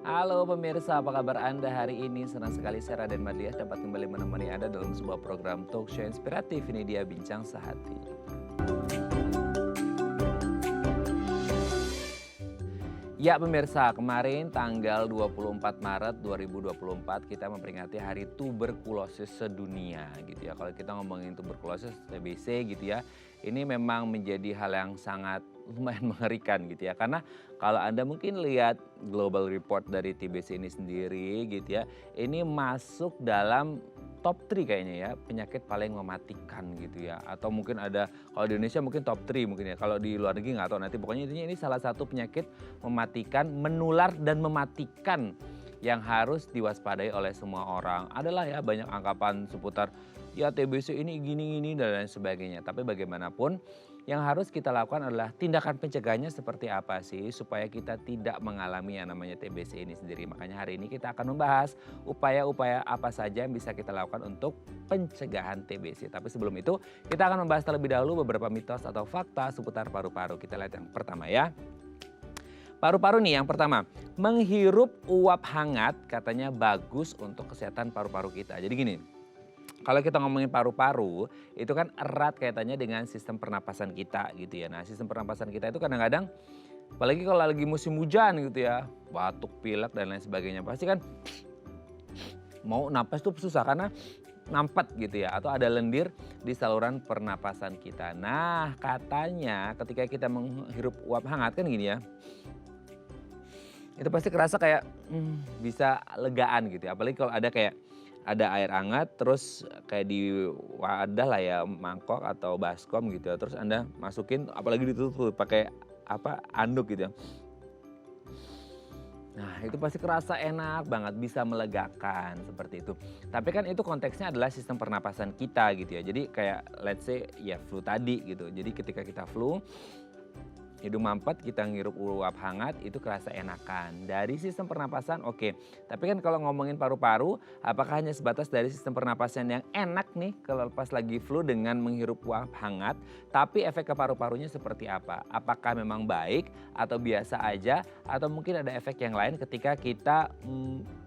Halo pemirsa, apa kabar Anda hari ini? Senang sekali saya Raden Madlias dapat kembali menemani Anda dalam sebuah program talk show inspiratif. Ini dia Bincang Sehati. Ya pemirsa, kemarin tanggal 24 Maret 2024 kita memperingati Hari Tuberkulosis Sedunia gitu ya. Kalau kita ngomongin tuberkulosis TBC gitu ya, ini memang menjadi hal yang sangat lumayan mengerikan gitu ya. Karena kalau Anda mungkin lihat global report dari TBC ini sendiri gitu ya, ini masuk dalam top 3 kayaknya ya, penyakit paling mematikan gitu ya. Atau mungkin ada, kalau di Indonesia mungkin top 3 mungkin ya, kalau di luar negeri nggak tahu nanti. Pokoknya intinya ini salah satu penyakit mematikan, menular dan mematikan yang harus diwaspadai oleh semua orang. Adalah ya banyak anggapan seputar ya TBC ini gini-gini dan lain sebagainya. Tapi bagaimanapun yang harus kita lakukan adalah tindakan pencegahannya seperti apa sih supaya kita tidak mengalami yang namanya TBC ini sendiri. Makanya hari ini kita akan membahas upaya-upaya apa saja yang bisa kita lakukan untuk pencegahan TBC. Tapi sebelum itu kita akan membahas terlebih dahulu beberapa mitos atau fakta seputar paru-paru. Kita lihat yang pertama ya. Paru-paru nih yang pertama, menghirup uap hangat katanya bagus untuk kesehatan paru-paru kita. Jadi gini, kalau kita ngomongin paru-paru itu kan erat kaitannya dengan sistem pernapasan kita gitu ya. Nah sistem pernapasan kita itu kadang-kadang apalagi kalau lagi musim hujan gitu ya, batuk, pilek dan lain sebagainya. Pasti kan mau napas tuh susah karena nampet gitu ya atau ada lendir di saluran pernapasan kita. Nah katanya ketika kita menghirup uap hangat kan gini ya. Itu pasti kerasa kayak bisa legaan gitu ya. Apalagi kalau ada kayak ada air hangat terus kayak di wadah lah ya mangkok atau baskom gitu ya. Terus Anda masukin apalagi ditutup pakai apa anduk gitu ya. Nah itu pasti kerasa enak banget bisa melegakan seperti itu. Tapi kan itu konteksnya adalah sistem pernapasan kita gitu ya. Jadi kayak let's say ya flu tadi gitu. Jadi ketika kita flu hidung mampet, kita ngirup uap hangat itu kerasa enakan. Dari sistem pernapasan oke. Tapi kan kalau ngomongin paru-paru, apakah hanya sebatas dari sistem pernapasan yang enak nih kalau pas lagi flu dengan menghirup uap hangat, tapi efek ke paru-parunya seperti apa? Apakah memang baik atau biasa aja atau mungkin ada efek yang lain ketika kita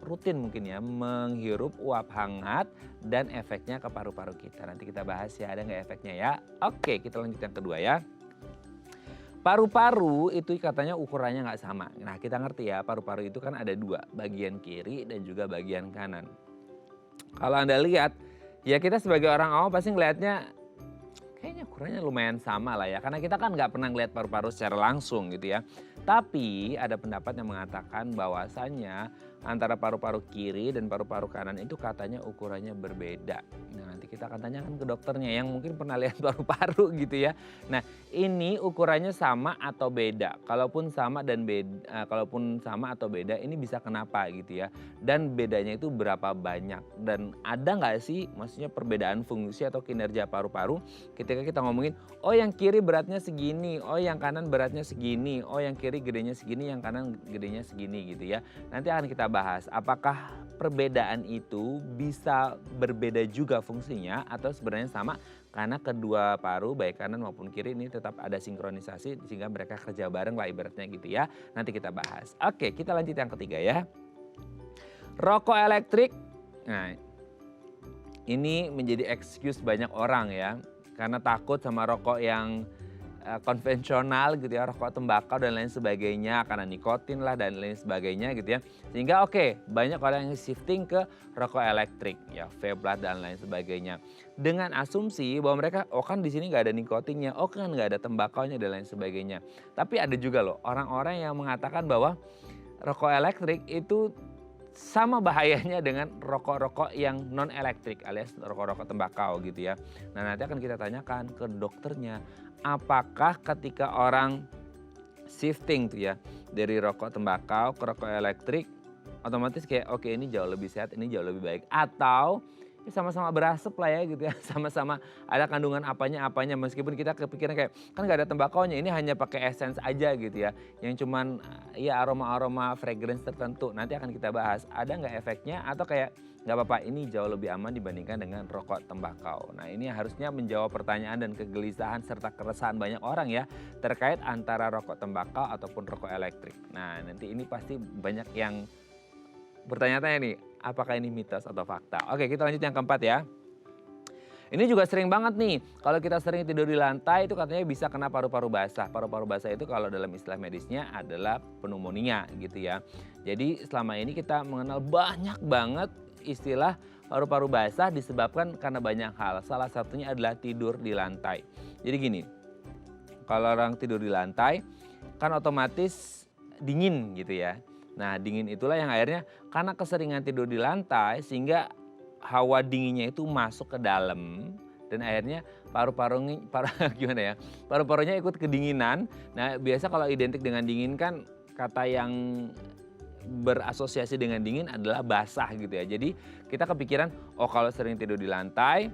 rutin mungkin ya menghirup uap hangat dan efeknya ke paru-paru kita. Nanti kita bahas ya ada nggak efeknya ya. Oke, kita lanjut yang kedua ya. Paru-paru itu katanya ukurannya nggak sama. Nah kita ngerti ya paru-paru itu kan ada dua, bagian kiri dan juga bagian kanan. Kalau Anda lihat, ya kita sebagai orang awam pasti ngelihatnya kayaknya ukurannya lumayan sama lah ya. Karena kita kan nggak pernah ngelihat paru-paru secara langsung gitu ya. Tapi ada pendapat yang mengatakan bahwasannya antara paru-paru kiri dan paru-paru kanan itu katanya ukurannya berbeda. Nah nanti kita akan tanyakan ke dokternya yang mungkin pernah lihat paru-paru gitu ya. Nah ini ukurannya sama atau beda? Kalaupun sama atau beda ini bisa kenapa gitu ya. Dan bedanya itu berapa banyak? Dan ada nggak sih maksudnya perbedaan fungsi atau kinerja paru-paru ketika kita ngomongin oh yang kiri beratnya segini, oh yang kanan beratnya segini, oh yang kiri gedenya segini, yang kanan gedenya segini gitu ya. Nanti akan kita bahas apakah perbedaan itu bisa berbeda juga fungsinya atau sebenarnya sama karena kedua paru baik kanan maupun kiri ini tetap ada sinkronisasi sehingga mereka kerja bareng lah ibaratnya gitu ya. Nanti kita bahas. Oke, kita lanjut yang ketiga ya. Rokok elektrik. Nah, ini menjadi excuse banyak orang ya karena takut sama rokok yang konvensional gitu ya, rokok tembakau dan lain sebagainya karena nikotin lah dan lain sebagainya gitu ya. Sehingga banyak orang yang shifting ke rokok elektrik ya, vape lah dan lain sebagainya. Dengan asumsi bahwa mereka kan di sini nggak ada nikotinnya, kan nggak ada tembakaunya dan lain sebagainya. Tapi ada juga loh orang-orang yang mengatakan bahwa rokok elektrik itu sama bahayanya dengan rokok-rokok yang non elektrik alias rokok-rokok tembakau gitu ya. Nah nanti akan kita tanyakan ke dokternya apakah ketika orang shifting tuh ya dari rokok tembakau ke rokok elektrik otomatis kayak oke ini jauh lebih sehat, ini jauh lebih baik atau ya sama-sama berasap lah ya gitu ya, sama-sama ada kandungan apanya meskipun kita kepikiran kayak kan gak ada tembakaunya ini hanya pakai essence aja gitu ya yang cuman ya aroma-aroma fragrance tertentu nanti akan kita bahas ada nggak efeknya atau kayak nggak apa-apa ini jauh lebih aman dibandingkan dengan rokok tembakau. Nah ini harusnya menjawab pertanyaan dan kegelisahan serta keresahan banyak orang ya terkait antara rokok tembakau ataupun rokok elektrik. Nah nanti ini pasti banyak yang bertanya-tanya nih, apakah ini mitos atau fakta? Oke, kita lanjut yang keempat ya. Ini juga sering banget nih, kalau kita sering tidur di lantai itu katanya bisa kena paru-paru basah. Paru-paru basah itu kalau dalam istilah medisnya adalah pneumonia gitu ya. Jadi selama ini kita mengenal banyak banget istilah paru-paru basah disebabkan karena banyak hal. Salah satunya adalah tidur di lantai. Jadi gini, kalau orang tidur di lantai kan otomatis dingin gitu ya. Nah dingin itulah yang akhirnya karena keseringan tidur di lantai sehingga hawa dinginnya itu masuk ke dalam dan akhirnya gimana ya, paru-parunya ikut kedinginan. Nah biasa kalau identik dengan dingin kan kata yang berasosiasi dengan dingin adalah basah gitu ya. Jadi kita kepikiran, oh kalau sering tidur di lantai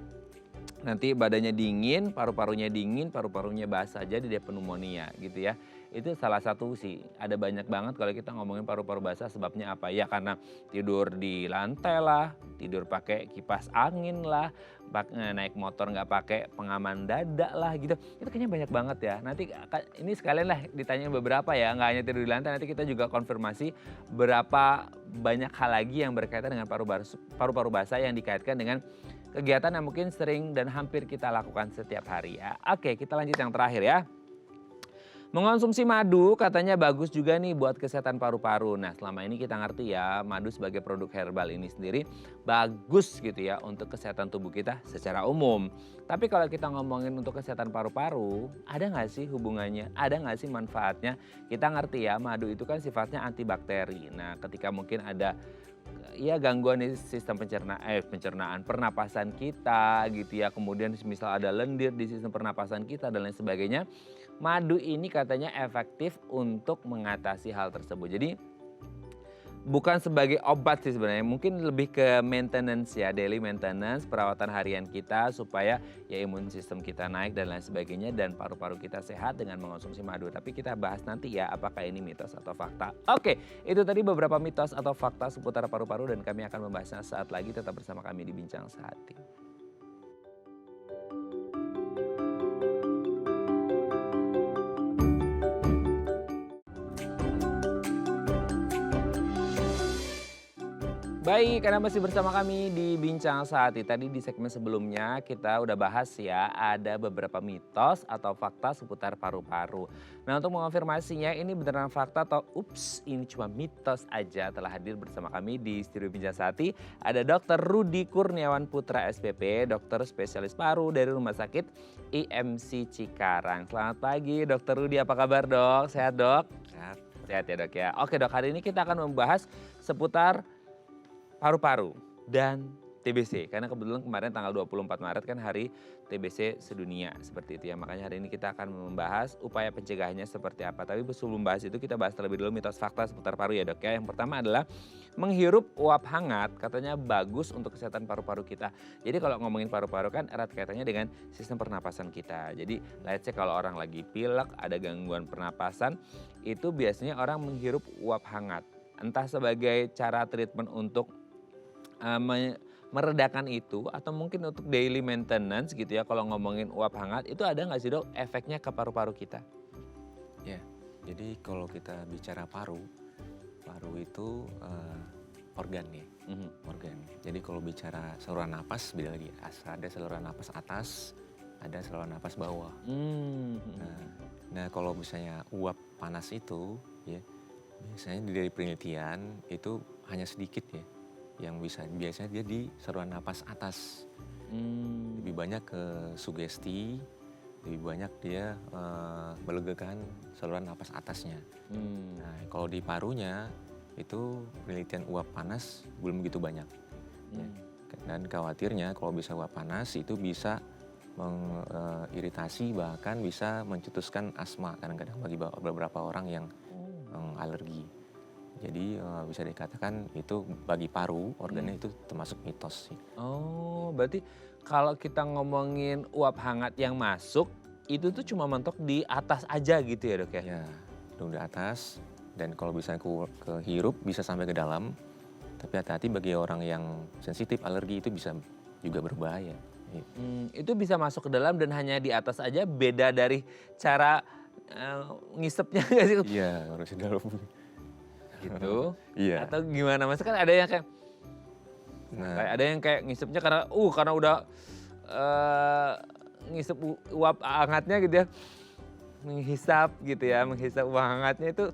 nanti badannya dingin, paru-parunya basah, jadi dia pneumonia gitu ya. Itu salah satu sih, ada banyak banget kalau kita ngomongin paru-paru basah sebabnya apa? Ya karena tidur di lantai lah, tidur pakai kipas angin lah, naik motor nggak pakai pengaman dada lah gitu. Itu kayaknya banyak banget ya. Nanti ini sekalian lah ditanya beberapa ya, nggak hanya tidur di lantai, nanti kita juga konfirmasi berapa banyak hal lagi yang berkaitan dengan paru-paru basah yang dikaitkan dengan kegiatan yang mungkin sering dan hampir kita lakukan setiap hari ya. Oke, kita lanjut yang terakhir ya. Mengonsumsi madu katanya bagus juga nih buat kesehatan paru-paru. Nah selama ini kita ngerti ya madu sebagai produk herbal ini sendiri bagus gitu ya untuk kesehatan tubuh kita secara umum. Tapi kalau kita ngomongin untuk kesehatan paru-paru, ada nggak sih hubungannya? Ada nggak sih manfaatnya? Kita ngerti ya madu itu kan sifatnya antibakteri. Nah ketika mungkin ada ya gangguan di sistem pencernaan pernapasan kita gitu ya. Kemudian misal ada lendir di sistem pernapasan kita dan lain sebagainya. Madu ini katanya efektif untuk mengatasi hal tersebut. Jadi bukan sebagai obat sih sebenarnya, mungkin lebih ke maintenance ya, daily maintenance, perawatan harian kita supaya ya imun sistem kita naik dan lain sebagainya dan paru-paru kita sehat dengan mengonsumsi madu. Tapi kita bahas nanti ya apakah ini mitos atau fakta. Oke, itu tadi beberapa mitos atau fakta seputar paru-paru dan kami akan membahasnya saat lagi. Tetap bersama kami di Bincang Sehati. Baik, Anda masih bersama kami di Bincang Sehati. Tadi di segmen sebelumnya kita udah bahas ya, ada beberapa mitos atau fakta seputar paru-paru. Nah untuk mengonfirmasinya ini beneran fakta atau ups ini cuma mitos aja, telah hadir bersama kami di studio Bincang Sehati. Ada Dr. Rudy Kurniawan Putra SPP, dokter spesialis paru dari Rumah Sakit IMC Cikarang. Selamat pagi Dr. Rudy, apa kabar dok? Sehat dok? Sehat ya dok ya. Oke dok, hari ini kita akan membahas seputar paru-paru dan TBC. Karena kebetulan kemarin tanggal 24 Maret kan hari TBC sedunia seperti itu ya. Makanya hari ini kita akan membahas upaya pencegahannya seperti apa. Tapi sebelum bahas itu kita bahas terlebih dulu mitos fakta seputar paru ya dok ya. Yang pertama adalah menghirup uap hangat katanya bagus untuk kesehatan paru-paru kita. Jadi kalau ngomongin paru-paru kan erat kaitannya dengan sistem pernapasan kita. Jadi let's say kalau orang lagi pilek, ada gangguan pernapasan, itu biasanya orang menghirup uap hangat. Entah sebagai cara treatment untuk meredakan itu atau mungkin untuk daily maintenance gitu ya. Kalau ngomongin uap hangat itu ada nggak sih dok efeknya ke paru-paru kita? Ya, jadi kalau kita bicara paru itu organ ya, organ. Jadi kalau bicara saluran napas beda lagi. Ada saluran napas atas, ada saluran napas bawah. Nah kalau misalnya uap panas itu ya biasanya dari penelitian itu hanya sedikit ya yang biasanya dia di saluran napas atas. Lebih banyak ke sugesti, lebih banyak dia melegakan saluran napas atasnya. Nah kalau di parunya itu penelitian uap panas belum begitu banyak. Ya. Dan khawatirnya kalau bisa uap panas itu bisa mengiritasi bahkan bisa mencetuskan asma kadang-kadang bagi beberapa orang yang alergi. Jadi bisa dikatakan itu bagi paru organnya itu termasuk mitos sih. Oh berarti kalau kita ngomongin uap hangat yang masuk itu tuh cuma mentok di atas aja gitu ya dok ya? Ya, di atas dan kalau bisa ke hirup bisa sampai ke dalam. Tapi hati-hati bagi orang yang sensitif alergi itu bisa juga berbahaya. Itu bisa masuk ke dalam dan hanya di atas aja, beda dari cara ngisepnya nggak sih? Iya harus di dalam. gitu. Iya. Atau gimana? Maksudnya kan ada yang kayak ada yang kayak ngisepnya karena udah ngisep uap hangatnya gitu ya. Menghisap gitu ya, menghisap uap hangatnya itu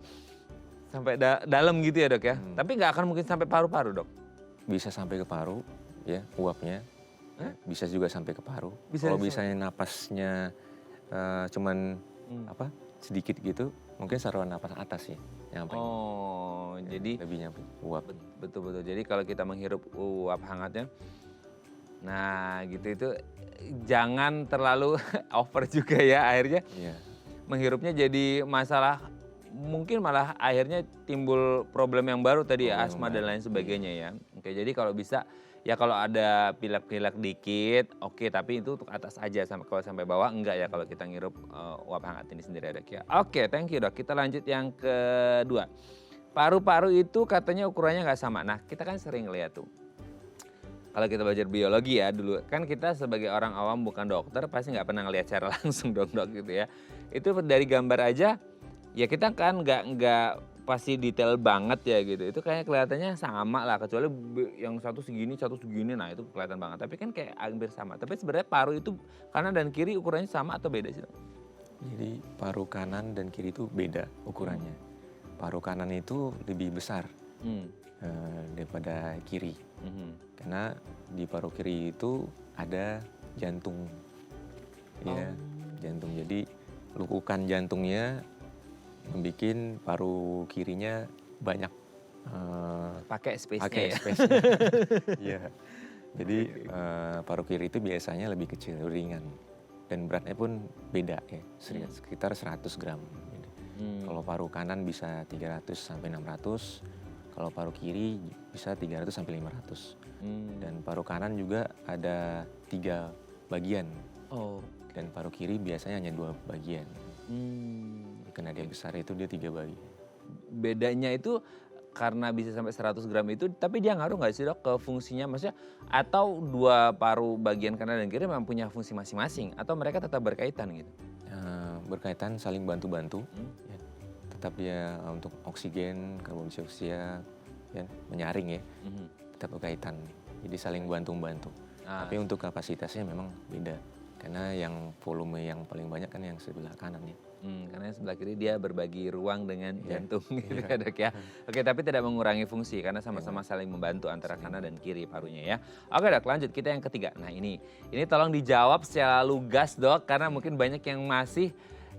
sampai dalam gitu ya, Dok ya. Tapi nggak akan mungkin sampai paru-paru, Dok. Bisa sampai ke paru ya uapnya. Ya, bisa juga sampai ke paru. Kalau misalnya napasnya cuman sedikit gitu, mungkin saluran napas atas ya nyampe. Oh, ya, jadi lebih nyampe uap. Betul-betul. Jadi kalau kita menghirup uap hangatnya, nah gitu itu jangan terlalu over juga ya akhirnya. Iya. Menghirupnya jadi masalah, mungkin malah akhirnya timbul problem yang baru tadi ya, asma dan lain sebagainya ya. Oke, jadi kalau bisa ya kalau ada pilek-pilek dikit, oke, tapi itu untuk atas aja, kalau sampai bawah enggak ya kalau kita ngirup uap hangat ini sendiri ya, Dok ya. Oke, thank you, Dok. Kita lanjut yang kedua. Paru-paru itu katanya ukurannya nggak sama. Nah, kita kan sering lihat tuh. Kalau kita belajar biologi ya dulu, kan kita sebagai orang awam bukan dokter pasti nggak pernah ngelihat secara langsung dong, Dok, gitu ya. Itu dari gambar aja, ya kita kan nggak pasti detail banget ya gitu. Itu kayak kelihatannya sama lah, kecuali yang satu segini, nah itu kelihatan banget. Tapi kan kayak hampir sama. Tapi sebenarnya paru itu kanan dan kiri ukurannya sama atau beda sih, Dok? Jadi paru kanan dan kiri itu beda ukurannya. Paru kanan itu lebih besar daripada kiri. Karena di paru kiri itu ada jantung. Ya, jantung. Jadi lekukan jantungnya membuat paru kirinya banyak pakai space-nya pakai ya. space-nya. Iya. Jadi paru kiri itu biasanya lebih kecil, lebih ringan. Dan beratnya pun beda ya, sekitar 100 gram. Kalau paru kanan bisa 300 sampai 600, kalau paru kiri bisa 300 sampai 500. Dan paru kanan juga ada 3 bagian. Dan paru kiri biasanya hanya 2 bagian. Karena dia besar itu dia 3 bagian. Bedanya itu karena bisa sampai 100 gram itu, tapi dia ngaruh nggak sih, Dok, ke fungsinya? Maksudnya atau 2 paru bagian kanan dan kiri memang punya fungsi masing-masing atau mereka tetap berkaitan gitu? Berkaitan, saling bantu-bantu. Ya. Tetap dia untuk oksigen, karbon dioksida, ya, menyaring ya, tetap berkaitan. Jadi saling bantu-bantu. Tapi untuk kapasitasnya memang beda. Karena yang volume yang paling banyak kan yang sebelah kanan ya. Karena sebelah kiri dia berbagi ruang dengan jantung gitu ya, Dok ya. Oke, tapi tidak mengurangi fungsi karena sama-sama saling membantu antara kanan dan kiri parunya ya. Oke, Dok, lanjut kita yang ketiga. Nah ini tolong dijawab secara lugas, Dok, karena mungkin banyak yang masih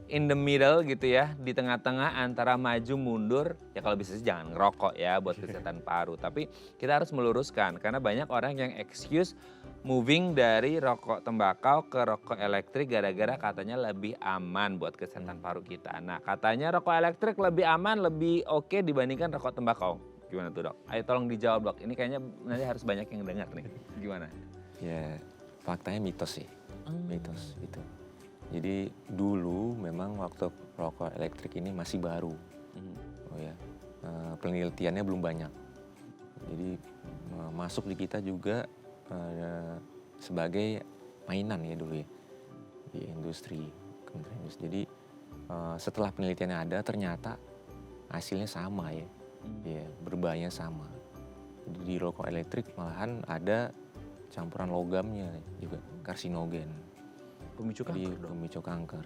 in the middle gitu ya, di tengah-tengah antara maju mundur. Ya kalau bisa sih jangan ngerokok ya buat kesehatan paru. Tapi kita harus meluruskan karena banyak orang yang excuse moving dari rokok tembakau ke rokok elektrik gara-gara katanya lebih aman buat kesehatan paru kita. Nah katanya rokok elektrik lebih aman, lebih oke dibandingkan rokok tembakau. Gimana tuh, Dok? Ayo tolong dijawab, Dok. Ini kayaknya nanti harus banyak yang dengar nih. Gimana? Ya faktanya mitos sih, mitos itu. Jadi dulu memang waktu rokok elektrik ini masih baru. Penelitiannya belum banyak. Jadi masuk di kita juga sebagai mainan ya dulu ya di industri. Jadi setelah penelitiannya ada ternyata hasilnya sama ya, berbahayanya sama. Jadi di rokok elektrik malahan ada campuran logamnya juga, karsinogen. Pemicu kanker. Jadi pemicu kanker.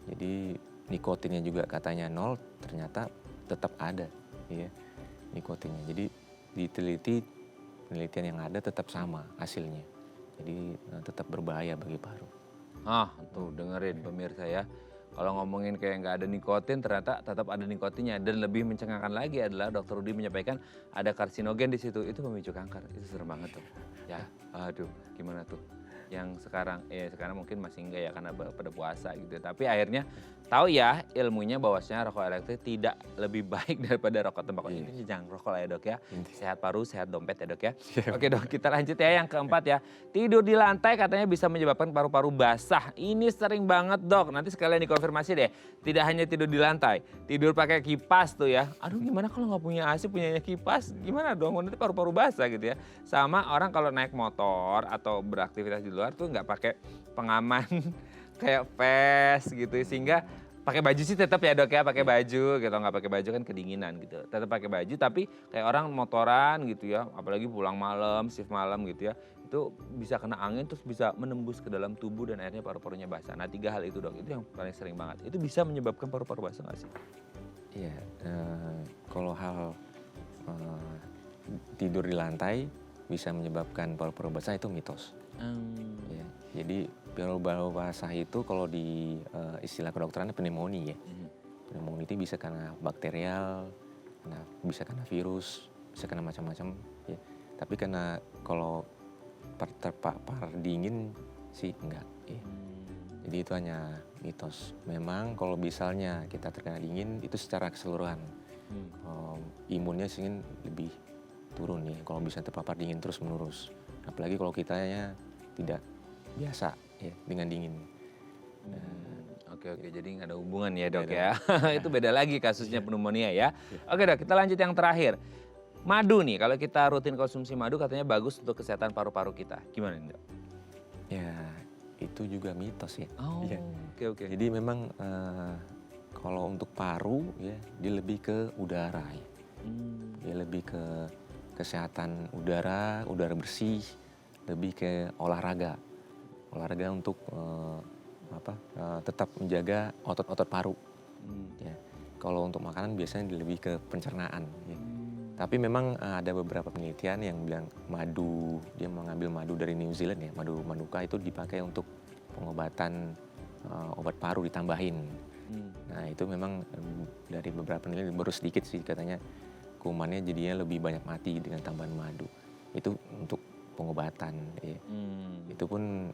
Jadi nikotinnya juga katanya 0, ternyata tetap ada ya nikotinnya. Jadi penelitian yang ada tetap sama hasilnya. Jadi tetap berbahaya bagi paru. Tuh dengerin pemirsa ya. Kalau ngomongin kayak nggak ada nikotin, ternyata tetap ada nikotinnya. Dan lebih mencengangkan lagi adalah Dr. Rudi menyampaikan ada karsinogen di situ. Itu pemicu kanker. Itu serem banget tuh. Ya, aduh, gimana tuh? Yang sekarang mungkin masih enggak ya karena pada puasa gitu. Tapi akhirnya tahu ya ilmunya bahwasanya rokok elektrik tidak lebih baik daripada rokok tembakau. Ini jangan rokok lah ya, Dok ya. Sehat paru, sehat dompet ya, Dok ya. Oke, Dok, kita lanjut ya yang keempat ya. Tidur di lantai katanya bisa menyebabkan paru-paru basah. Ini sering banget, Dok. Nanti sekalian dikonfirmasi deh. Tidak hanya tidur di lantai, tidur pakai kipas tuh ya. Aduh, gimana kalau nggak punya AC, punyanya kipas? Gimana dong? Nanti paru-paru basah gitu ya. Sama orang kalau naik motor atau beraktivitas di luar tuh nggak pakai pengaman kayak vest gitu sehingga pakai baju sih tetap ya dok ya, pakai baju gitu, nggak pakai baju kan kedinginan gitu. Tetap pakai baju tapi kayak orang motoran gitu ya, apalagi pulang malam, shift malam gitu ya, itu bisa kena angin terus bisa menembus ke dalam tubuh dan akhirnya paru-parunya basah. Nah 3 hal itu dok, itu yang paling sering banget. Itu bisa menyebabkan paru-paru basah nggak sih? Iya, kalau hal tidur di lantai bisa menyebabkan paru-paru basah itu mitos. Ya, jadi paru-paru basah itu kalau di istilah kedokterannya pneumonia ya. Pneumonia itu bisa karena bakterial, bisa karena virus, bisa karena macam-macam. Ya. Tapi karena kalau terpapar dingin sih enggak. Ya. Jadi itu hanya mitos. Memang kalau misalnya kita terkena dingin itu secara keseluruhan imunnya sih lebih turun ya. Kalau bisa terpapar dingin terus menerus. Apalagi kalau kitanya tidak biasa ya dengan dingin. Oke, jadi nggak ada hubungan ya dok ya. Itu beda lagi kasusnya pneumonia ya. Oke dok, kita lanjut yang terakhir. Madu nih, kalau kita rutin konsumsi madu katanya bagus untuk kesehatan paru-paru kita. Gimana nih dok? Ya itu juga mitos ya. Oh, ya. Oke. Jadi memang kalau untuk paru ya dia lebih ke udara ya. Dia lebih ke kesehatan udara bersih, lebih ke olahraga untuk tetap menjaga otot-otot paru. Ya. Kalau untuk makanan biasanya lebih ke pencernaan. Ya. Tapi memang ada beberapa penelitian yang bilang dia mengambil madu dari New Zealand ya, madu manuka itu dipakai untuk pengobatan obat paru ditambahin. Nah itu memang dari beberapa penelitian baru sedikit sih katanya kumannya jadinya lebih banyak mati dengan tambahan madu. Itu untuk pengobatan ya. Itu pun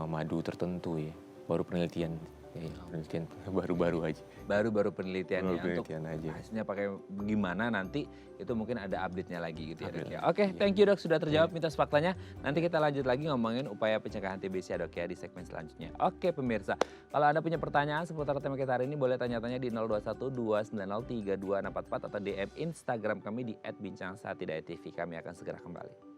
madu tertentu ya, baru penelitian. Penelitian baru-baru aja. Baru penelitian ya. Untuk aja. Hasilnya pakai gimana nanti itu mungkin ada update-nya lagi gitu ya dok ya. Oke, thank you dok sudah terjawab mitos faktanya. Nanti kita lanjut lagi ngomongin upaya pencegahan TBC ya dok ya di segmen selanjutnya. Oke pemirsa, kalau Anda punya pertanyaan seputar tema kita hari ini boleh tanya-tanya di 021-290-3244 atau DM Instagram kami di @bincangsaat.tv. Kami akan segera kembali.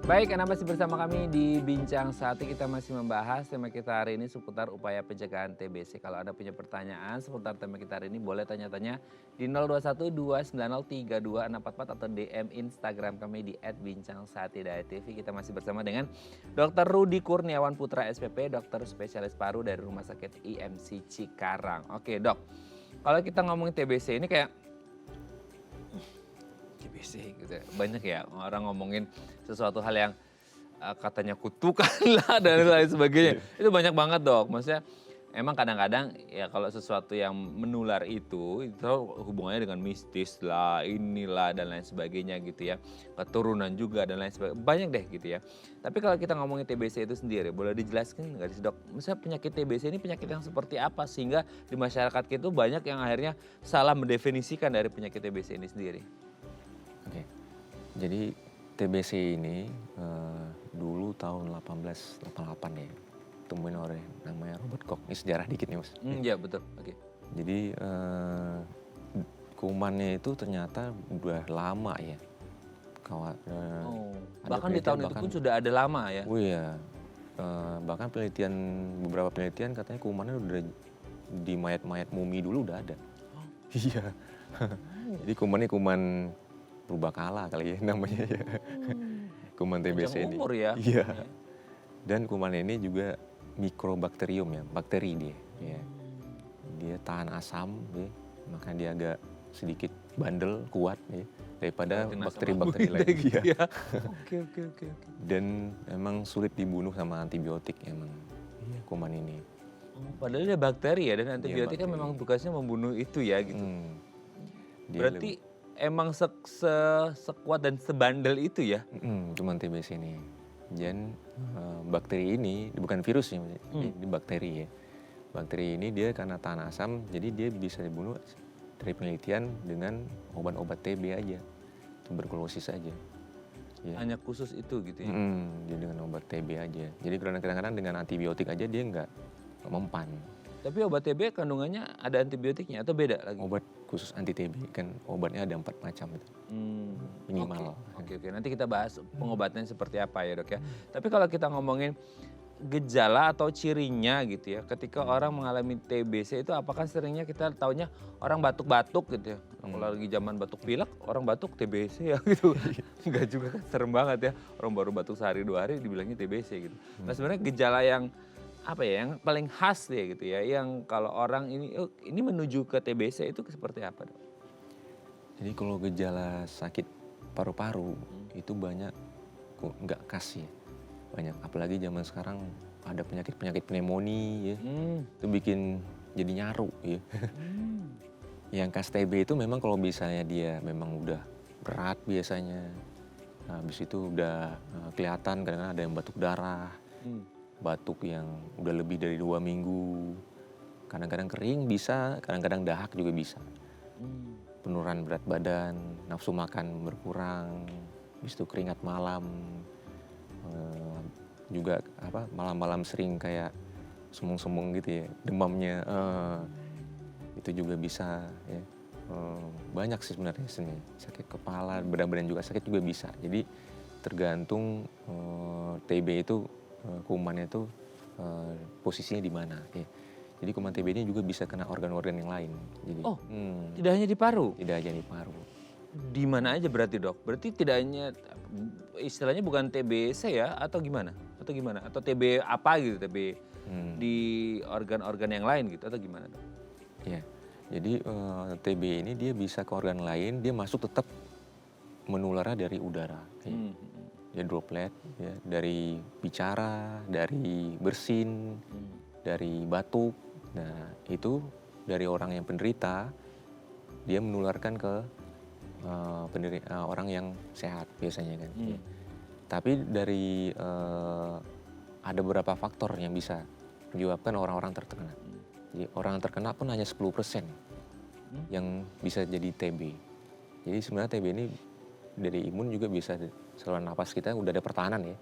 Baik, Anda masih bersama kami di Bincang Saat. Kita masih membahas tema kita hari ini seputar upaya pencegahan TBC. Kalau Anda punya pertanyaan seputar tema kita hari ini boleh tanya-tanya di 021-290-3244 atau DM Instagram kami di @bincangsaat.tv. Kita masih bersama dengan Dr. Rudi Kurniawan Putra SPP, dokter spesialis paru dari Rumah Sakit IMC Cikarang. Oke dok, kalau kita ngomongin TBC ini kayak TBC gitu ya. Banyak ya orang ngomongin sesuatu hal yang katanya kutukan lah dan lain sebagainya. Itu banyak banget dok. Maksudnya emang kadang-kadang ya kalau sesuatu yang menular itu hubungannya dengan mistis lah, inilah dan lain sebagainya gitu ya. Keturunan juga dan lain sebagainya. Banyak deh gitu ya. Tapi kalau kita ngomongin TBC itu sendiri, boleh dijelaskan nggak sih dok? Misalnya penyakit TBC ini penyakit yang seperti apa sehingga di masyarakat kita banyak yang akhirnya salah mendefinisikan dari penyakit TBC ini sendiri. Oke, jadi TBC ini dulu tahun 1888 ya, temuin oleh namanya Robert Koch. Ini sejarah dikit nih mas. Iya betul, oke. Jadi kumannya itu ternyata udah lama ya. Bahkan di tahun itu pun sudah ada lama ya? Oh iya, bahkan beberapa penelitian katanya kumannya udah di mayat-mayat mumi dulu udah ada. Iya, jadi kuman purbakala kali ya namanya ya. Kuman TBC ini. Umur ya. Iya. Dan kuman ini juga mikrobakterium ya, bakteri dia. Ya. Dia tahan asam ya, maka dia agak sedikit bandel, kuat ya, daripada bakteri-bakteri lain. Ya. Oke. Dan emang sulit dibunuh sama antibiotik emang kuman ini. Padahal dia bakteri ya, dan antibiotik kan memang tugasnya membunuh itu ya gitu. Berarti emang sekuat dan sebandel itu ya? Cuman TBC ini. Dan bakteri ini bukan virus ya, ini bakteri ya. Bakteri ini dia karena tahan asam, jadi dia bisa dibunuh dari penelitian dengan obat-obat TB aja, tuberkulosis aja. Ya. Hanya khusus itu gitu ya? Dia dengan obat TB aja. Jadi kadang-kadang dengan antibiotik aja dia nggak mempan. Tapi obat TB kandungannya ada antibiotiknya atau beda lagi? khusus anti TB kan obatnya ada 4 macam itu minimal. Oke. Nanti kita bahas pengobatannya seperti apa ya dok ya. Tapi kalau kita ngomongin gejala atau cirinya gitu ya, ketika orang mengalami TBC itu apakah seringnya kita taunya orang batuk-batuk gitu ya. Kalau lagi zaman batuk pilek, orang batuk TBC ya gitu. Enggak juga kan, serem banget ya. Orang baru batuk sehari 2 hari dibilangnya TBC gitu. Nah sebenarnya gejala yang apa ya, yang paling khas ya gitu ya, yang kalau orang ini menuju ke TBC itu seperti apa dok? Jadi kalau gejala sakit paru-paru itu banyak kok nggak khas ya. Banyak, apalagi zaman sekarang ada penyakit pneumonia ya. Itu bikin jadi nyaru ya. Yang khas TB itu memang kalau misalnya dia memang udah berat biasanya. Nah, habis itu udah kelihatan kadang-kadang ada yang batuk darah. Batuk yang udah lebih dari 2 minggu. Kadang-kadang kering bisa, kadang-kadang dahak juga bisa. Penurunan berat badan, nafsu makan berkurang, habis itu keringat malam. Juga malam-malam sering kayak sembung-sembung gitu ya, demamnya itu juga bisa ya. Banyak sih sebenarnya sakit kepala, badan juga sakit juga bisa. Jadi tergantung TB itu kumannya itu posisinya di mana ya. Jadi kuman TB ini juga bisa kena organ-organ yang lain. Jadi, tidak hanya di paru? Tidak hanya di paru. Di mana aja berarti dok? Berarti tidak hanya istilahnya bukan TBC ya atau gimana? Atau TB apa gitu, TB di organ-organ yang lain gitu atau gimana dok? Ya, jadi TB ini dia bisa ke organ lain, dia masuk tetap menularnya dari udara. Ya. Dia droplet ya, dari bicara, dari bersin, dari batuk. Nah itu dari orang yang penderita, dia menularkan ke orang yang sehat biasanya kan. Ya. Tapi dari ada beberapa faktor yang bisa menyebabkan orang-orang terkena. Jadi orang yang terkena pun hanya 10% yang bisa jadi TB. Jadi sebenarnya TB ini dari imun juga bisa, saluran napas kita udah ada pertahanan ya,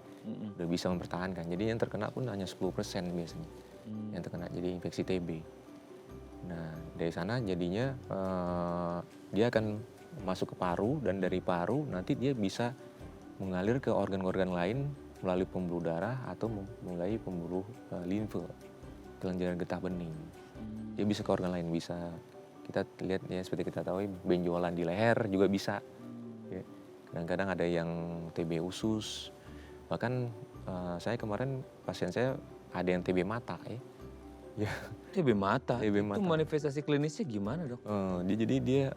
udah bisa mempertahankan. Jadi yang terkena pun hanya 10% biasanya yang terkena jadi infeksi TB. Nah dari sana jadinya dia akan masuk ke paru, dan dari paru nanti dia bisa mengalir ke organ-organ lain melalui pembuluh darah atau melalui pembuluh limfe, kelenjaran getah bening. Dia bisa ke organ lain, bisa kita lihat ya seperti kita tahu benjolan di leher juga bisa. Ya. Kadang-kadang ada yang TB usus, bahkan saya kemarin pasien saya ada yang TB mata ya. Ya. TB mata? TB mata. Itu manifestasi klinisnya gimana dok? Dia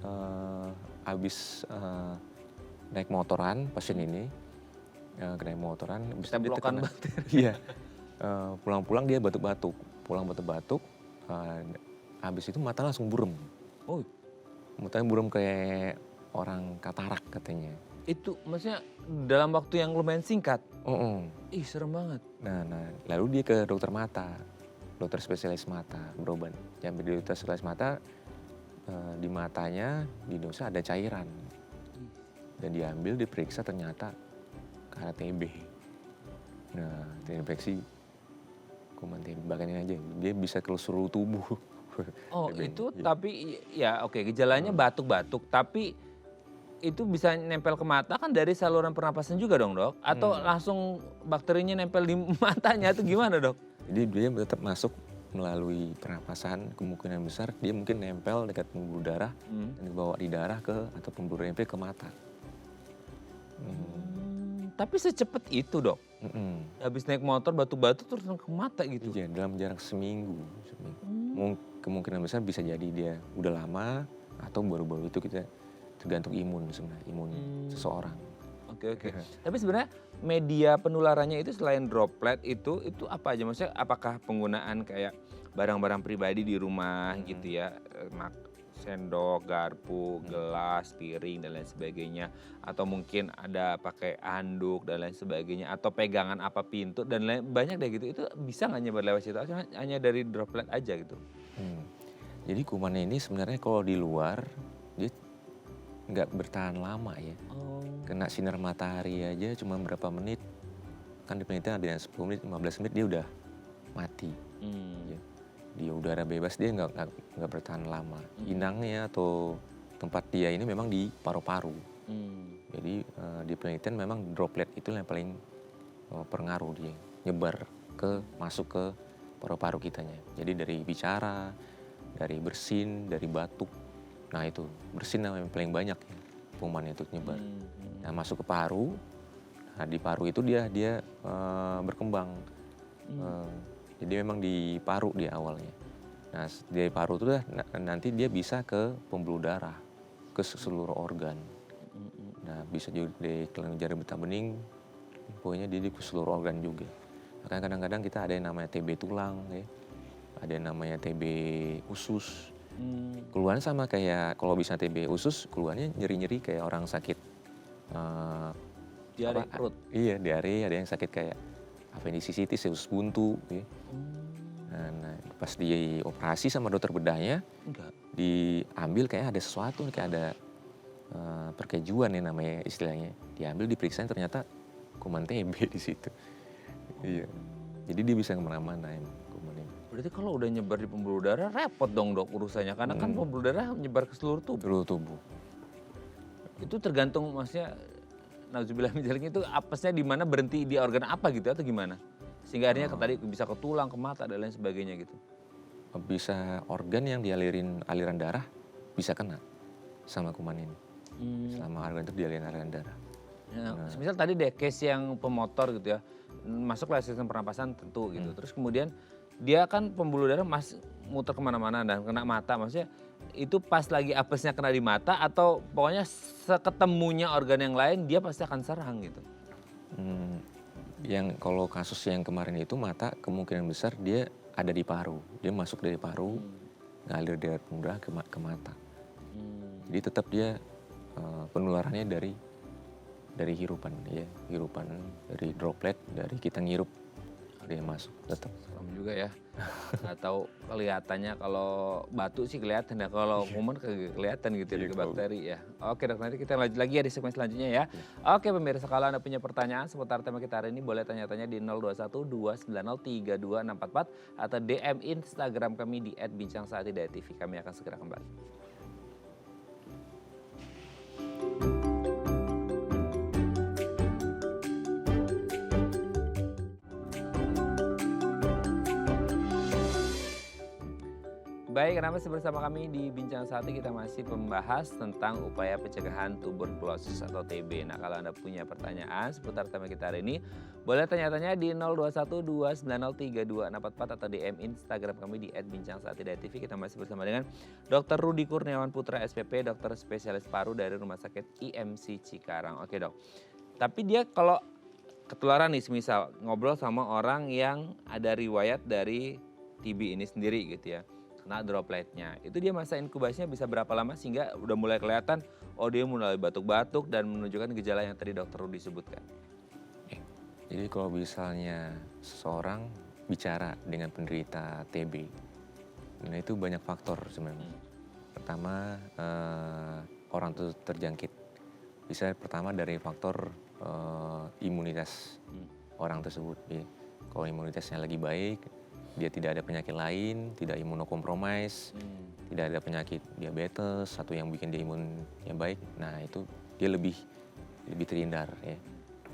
habis naik motoran, pasien ini naik motoran. Templokan bakteri. Iya. Pulang-pulang dia batuk-batuk. Habis itu mata langsung buram. Oh. Matanya buram kayak orang katarak katanya. Itu maksudnya dalam waktu yang lumayan singkat? Ih serem banget. Nah, lalu dia ke dokter mata. Dokter spesialis mata berobat. Sampai di dokter spesialis mata, di matanya di diagnosa ada cairan. Dan diambil, diperiksa, ternyata karena TB. Nah, terinfeksi kuman TB. Bahkan aja, dia bisa ke seluruh tubuh. Oh itu ya. Tapi ya oke, gejalanya batuk-batuk, tapi itu bisa nempel ke mata kan dari saluran pernapasan juga dong dok? Atau langsung bakterinya nempel di matanya atau gimana dok? Jadi dia tetap masuk melalui pernapasan, kemungkinan besar dia mungkin nempel dekat pembuluh darah dan dibawa di darah atau pembuluh darah ke mata. Tapi secepat itu dok? Habis naik motor batuk-batuk terus ke mata gitu? Iya, dalam jarak seminggu. Kemungkinan besar bisa jadi dia udah lama atau baru-baru itu, kita tergantung imun sebenarnya, imun seseorang. Oke. Tapi sebenarnya media penularannya itu selain droplet itu apa aja? Maksudnya apakah penggunaan kayak barang-barang pribadi di rumah gitu ya, sendok, garpu, gelas, piring dan lain sebagainya, atau mungkin ada pakai handuk dan lain sebagainya, atau pegangan apa pintu dan lain, banyak deh gitu. Itu bisa nggak nyebar lewat situ? Hanya dari droplet aja gitu? Jadi kuman ini sebenarnya kalau di luar dia nggak bertahan lama ya. Kena sinar matahari aja cuma berapa menit, kan di penelitian ada yang 10 menit, 15 menit dia udah mati. Ya. di udara bebas dia nggak bertahan lama. Inangnya atau tempat dia ini memang di paru-paru. Jadi di penelitian memang droplet itu yang paling pengaruh, dia nyebar masuk ke paru-paru kitanya. Jadi dari bicara, dari bersin, dari batuk. Nah itu bersin yang paling banyak ya, kuman itu nyebar. Nah masuk ke paru. Nah di paru itu dia berkembang. Jadi memang di paru dia awalnya. Nah dari paru itu nanti dia bisa ke pembuluh darah, ke seluruh organ. Nah bisa juga di kelenjar getah bening, pokoknya dia di seluruh organ juga. Makanya kadang-kadang kita ada yang namanya TB tulang, ya. Ada yang namanya TB usus. Keluhannya sama kayak kalau bisa TB usus, keluhannya nyeri-nyeri kayak orang sakit diare perut. Iya, diare. Ada yang sakit kayak apendisitis, usus buntu. Ya. Nah, pas dioperasi sama dokter bedahnya, diambil kayak ada sesuatu, kayak ada perkejuan ya namanya istilahnya. Diambil, diperiksa, ternyata kuman TB di situ. Iya. Jadi dia bisa kemana-mana emang kuman ini. Berarti kalau udah nyebar di pembuluh darah repot dong dok urusannya, karena kan pembuluh darah nyebar ke seluruh tubuh. Seluruh tubuh. Itu tergantung, maksudnya nauzubillah min dzalik, itu apesnya di mana, berhenti di organ apa gitu atau gimana? Sehingga akhirnya tadi bisa ke tulang, ke mata dan lain sebagainya gitu. Bisa organ yang dialirin aliran darah bisa kena sama kuman ini. Selama organ itu dialirin aliran darah. Ya, misal tadi deh case yang pemotor gitu ya, masuk lewat sistem pernapasan tentu gitu. Terus kemudian dia kan pembuluh darah muter kemana-mana dan kena mata, maksudnya itu pas lagi apesnya kena di mata atau pokoknya seketemunya organ yang lain dia pasti akan serang gitu? Yang kalau kasus yang kemarin itu mata kemungkinan besar dia ada di paru, dia masuk dari paru, ngalir dari pembuluh darah ke mata. Jadi tetap dia penularannya dari hirupan, ya, hirupan dari droplet, dari kita ngirup dia masuk tetap. Serem juga ya. Atau kelihatannya kalau batu sih kelihatan ya, kalau kuman kelihatan gitu ya, bakteri ya. Oke dok, nanti kita lanjut lagi ya di segmen selanjutnya ya. Oke pemirsa, kalau Anda punya pertanyaan seputar tema kita hari ini boleh tanya-tanya di 021 290 32644 atau DM Instagram kami di @bincangsaatidaya.tv. Kami akan segera kembali. Baik, Anda masih bersama kami di Bincang Saati. Kita masih membahas tentang upaya pencegahan tuberkulosis atau TB. Nah, kalau Anda punya pertanyaan seputar tema kita hari ini, boleh tanya-tanya di 021 290 32644 atau DM Instagram kami di @bincangsaatidaya.tv. Kita masih bersama dengan Dr. Rudi Kurniawan Putra SPP, dokter spesialis paru dari Rumah Sakit IMC Cikarang. Oke dok, tapi dia kalau ketularan nih, semisal ngobrol sama orang yang ada riwayat dari TB ini sendiri gitu ya, kena dropletnya, itu dia masa inkubasinya bisa berapa lama sehingga udah mulai kelihatan oh dia mulai batuk-batuk dan menunjukkan gejala yang tadi dokter Rudi sebutkan? Jadi kalau misalnya seseorang bicara dengan penderita TB, nah itu banyak faktor sebenarnya. Pertama, orang itu terjangkit. Bisa pertama dari faktor imunitas orang tersebut. Ya. Kalau imunitasnya lagi baik, dia tidak ada penyakit lain, tidak imunokompromis, tidak ada penyakit diabetes, satu yang bikin dia imunnya baik, nah itu dia lebih terhindar ya.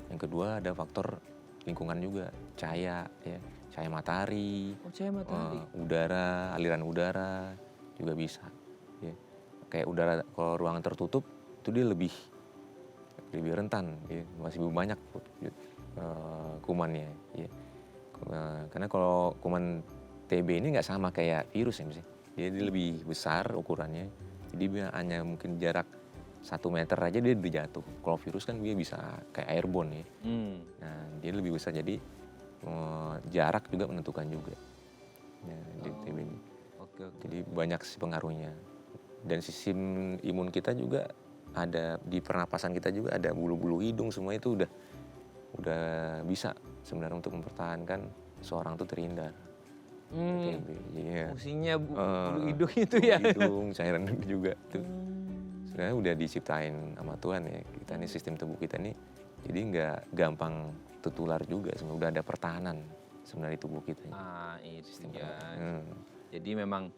Yang kedua ada faktor lingkungan juga, cahaya ya, cahaya matahari, udara, aliran udara juga bisa. Ya. Kayak udara kalau ruangan tertutup itu dia lebih rentan, ya. Masih banyak kumannya. Ya. Karena kalau kuman TB ini nggak sama kayak virus ya, dia lebih besar ukurannya, jadi dia hanya mungkin jarak 1 meter aja dia udah jatuh. Kalau virus kan dia bisa kayak airborne ya, nah dia lebih besar, jadi jarak juga menentukan juga ya, di TB ini. Jadi banyak sih pengaruhnya, dan sistem imun kita juga ada di pernapasan kita juga ada bulu-bulu hidung, semua itu udah bisa sebenarnya untuk mempertahankan seorang itu terhindar. TB, yeah. Fungsinya bulu hidung itu ya. Hidung, cairan juga tuh. Sebenarnya udah diciptain sama Tuhan ya. Kita nih sistem tubuh kita nih, jadi nggak gampang tertular juga. Sebenarnya udah ada pertahanan sebenarnya di tubuh kita. Itu ya. Jadi memang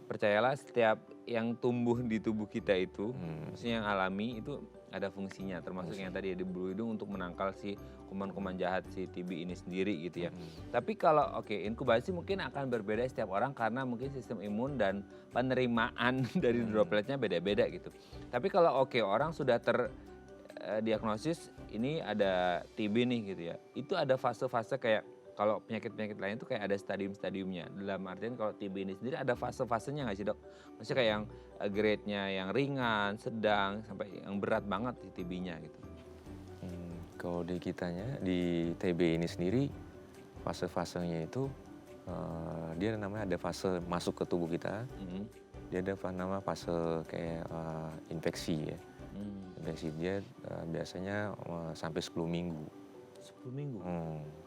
percayalah setiap yang tumbuh di tubuh kita itu, maksudnya yang alami itu ada fungsinya, termasuk yang tadi di bulu hidung untuk menangkal si kuman-kuman jahat si TB ini sendiri gitu ya. Tapi kalau inkubasi mungkin akan berbeda setiap orang karena mungkin sistem imun dan penerimaan dari dropletnya beda-beda gitu. Tapi kalau orang sudah terdiagnosis ini ada TB nih gitu ya, itu ada fase-fase kayak kalau penyakit-penyakit lain itu kayak ada stadium-stadiumnya. Dalam artian kalau TB ini sendiri ada fase-fasenya nggak sih dok? Maksudnya kayak yang grade-nya yang ringan, sedang, sampai yang berat banget di TB-nya gitu. Kalau di kitanya, di TB ini sendiri, fase-fasenya itu dia namanya ada fase masuk ke tubuh kita. Dia ada nama fase kayak infeksi ya. Infeksi dia biasanya sampai 10 minggu. 10 minggu?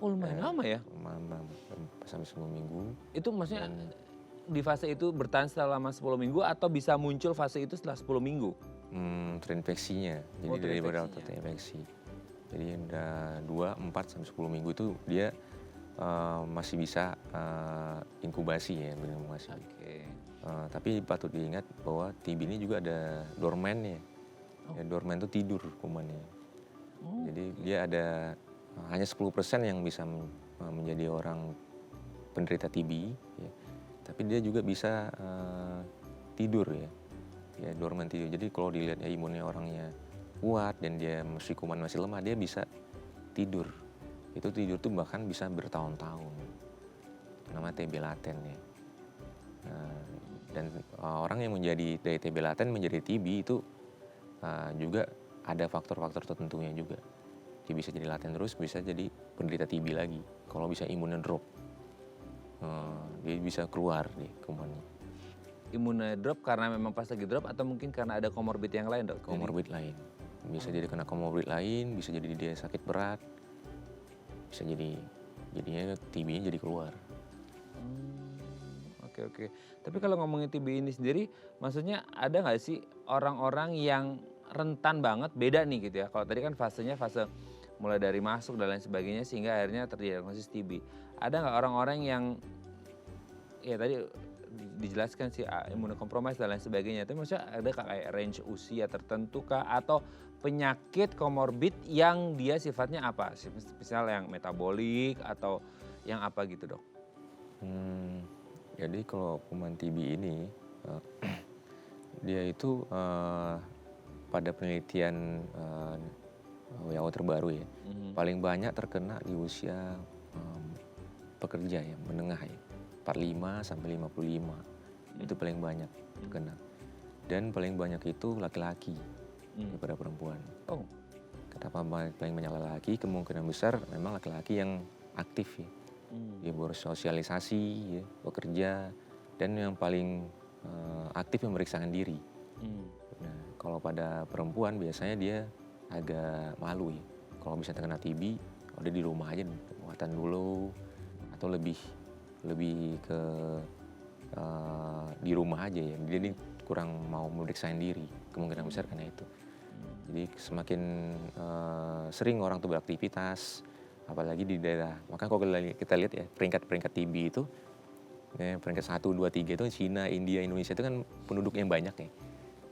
Oh lumayan lama ya? Sampai 10 minggu. Itu maksudnya di fase itu bertahan selama 10 minggu atau bisa muncul fase itu setelah 10 minggu? Terinfeksinya, jadi dari beberapa terinfeksi. Jadi ada 2, 4, sampai 10 minggu itu dia masih bisa inkubasi ya, berinkubasi. Tapi patut diingat bahwa TB ini juga ada dormannya. Ya, dorman itu tidur kumannya. Jadi dia ada hanya 10% yang bisa menjadi orang penderita TB, ya. Tapi dia juga bisa tidur ya dorman tidur. Jadi kalau dilihat ya imunnya orangnya kuat dan dia kuman masih lemah, dia bisa tidur. Itu tidur tuh bahkan bisa bertahun-tahun. Namanya TB laten ya. Dan orang yang menjadi dari TB laten menjadi TB itu juga ada faktor-faktor tertentunya juga. Dia bisa jadi laten terus, bisa jadi penderita TB lagi. Kalau bisa imunnya drop, dia bisa keluar nih kumannya. Imunnya drop karena memang pas lagi drop atau mungkin karena ada komorbid yang lain dok? Komorbid lain. Bisa jadi kena komorbid lain, bisa jadi dia sakit berat, bisa jadinya TB-nya jadi keluar. Oke. Tapi kalau ngomongin TB ini sendiri, maksudnya ada nggak sih orang-orang yang rentan banget beda nih gitu ya? Kalau tadi kan fasenya fase mulai dari masuk dan lain sebagainya sehingga akhirnya terdiagnosis TB. Ada nggak orang-orang yang ya tadi dijelaskan sih imunokompromis dan lain sebagainya, tapi maksudnya ada kayak range usia tertentu kah atau penyakit komorbid yang dia sifatnya apa? Misal yang metabolik atau yang apa gitu dok? Jadi kalau kuman TB ini dia itu pada penelitian WHO terbaru ya, paling banyak terkena di usia pekerja ya, menengah ya, 45 sampai 55 itu paling banyak terkena. Dan paling banyak itu laki-laki daripada perempuan. Kenapa paling banyak laki-laki? Kemungkinan besar memang laki-laki yang aktif ya. Dia bersosialisasi, ya, bekerja, dan yang paling aktif yang memeriksakan diri. Nah, kalau pada perempuan biasanya dia agak malu ya. Kalau bisa terkena TB, udah di rumah aja, perawatan dulu, atau lebih ke di rumah aja ya. Jadi kurang mau memeriksakan diri, kemungkinan besar karena itu. Jadi semakin sering orang tuh beraktivitas, apalagi di daerah. Maka kalau kita lihat ya peringkat TB itu, ya, peringkat 1, 2, 3 itu Cina, India, Indonesia itu kan penduduknya yang banyak ya.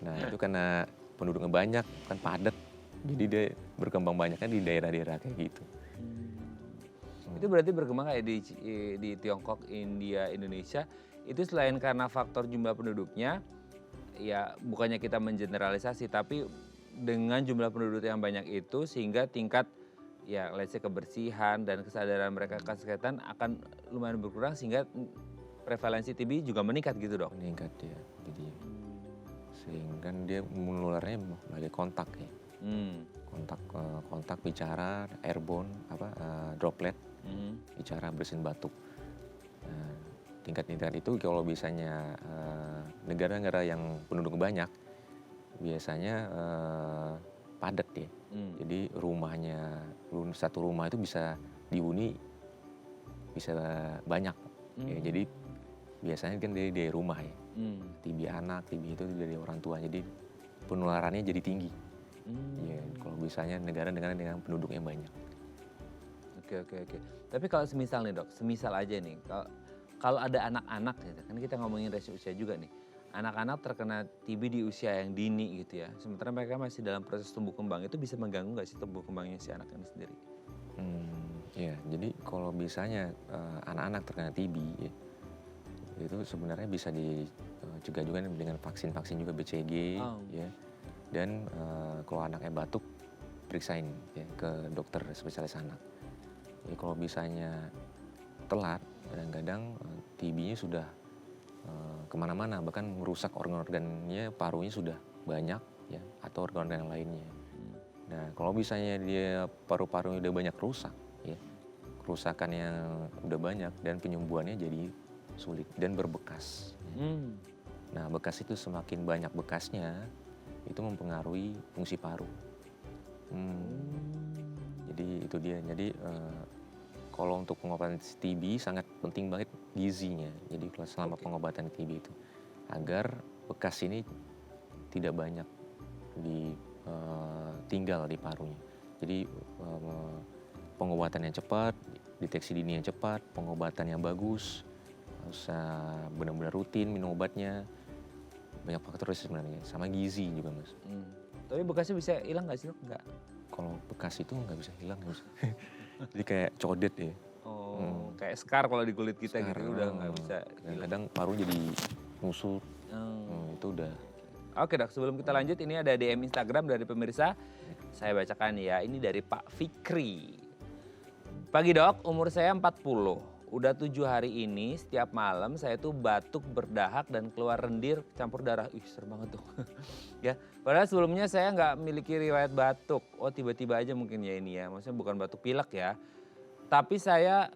Nah itu karena penduduknya banyak, kan padat, jadi dia berkembang banyaknya di daerah-daerah kayak gitu. Itu berarti berkembang kayak di Tiongkok, India, Indonesia, itu selain karena faktor jumlah penduduknya, ya bukannya kita mengeneralisasi, tapi dengan jumlah penduduk yang banyak itu sehingga tingkat ya let's say kebersihan dan kesadaran mereka kesehatan akan lumayan berkurang sehingga prevalensi TB juga meningkat gitu dok? Meningkat ya, jadi sehingga dia menularnya melalui kontak ya. Kontak bicara, airborne, droplet, bicara, bersin, batuk. Tingkat-tingkat itu kalau biasanya negara-negara yang penduduk banyak biasanya padat ya. Jadi satu rumah itu bisa dihuni bisa banyak. Ya, jadi biasanya kan dari rumah ya. TB anak, TB itu dari orang tua. Jadi penularannya jadi tinggi. Ya, kalau misalnya negara-negara dengan penduduk yang banyak. Oke. Tapi kalau semisal nih dok, semisal aja nih, kalau ada anak-anak gitu, kan kita ngomongin resiko usia juga nih. Anak-anak terkena TB di usia yang dini gitu ya, sementara mereka masih dalam proses tumbuh kembang, itu bisa mengganggu nggak sih tumbuh kembangnya si anak ini sendiri? Ya, jadi kalau misalnya anak-anak terkena TB, ya, itu sebenarnya bisa dicegah juga dengan vaksin-vaksin juga BCG, Oh. ya. Dan kalau anaknya batuk, periksain ya ke dokter spesialis anak. Ya, kalau misalnya telat, kadang-kadang TB-nya sudah kemana-mana, bahkan merusak organ-organnya, parunya sudah banyak ya, atau organ-organ lainnya. Nah, kalau misalnya dia paru-parunya udah banyak rusak, ya, kerusakan yang udah banyak dan penyembuhannya jadi sulit dan berbekas. Nah, bekas itu semakin banyak bekasnya, itu mempengaruhi fungsi paru. Jadi itu dia. Jadi kalau untuk pengobatan TB sangat penting banget gizinya. Jadi kalau selama pengobatan TB itu agar bekas ini tidak banyak tinggal di parunya. Jadi pengobatan yang cepat, deteksi dini yang cepat, pengobatan yang bagus, harus benar-benar rutin minum obatnya. Banyak faktor sih sebenarnya, sama gizi juga Mas. Tapi bekasnya bisa hilang nggak sih dok? Nggak. Kalau bekas itu nggak bisa hilang, nggak bisa. Jadi kayak codet ya. Kayak scar kalau di kulit kita gitu udah nggak bisa hilang. Kadang-kadang paru jadi nusuk, itu udah. Oke dok, sebelum kita lanjut ini ada DM Instagram dari pemirsa. Saya bacakan ya, ini dari Pak Fikri. Pagi dok, umur saya 40. Udah 7 hari ini setiap malam saya tuh batuk, berdahak dan keluar rendir campur darah. Ih serem banget tuh. Ya, padahal sebelumnya saya nggak memiliki riwayat batuk. Oh tiba-tiba aja mungkin ya ini ya, maksudnya bukan batuk pilek ya. Tapi saya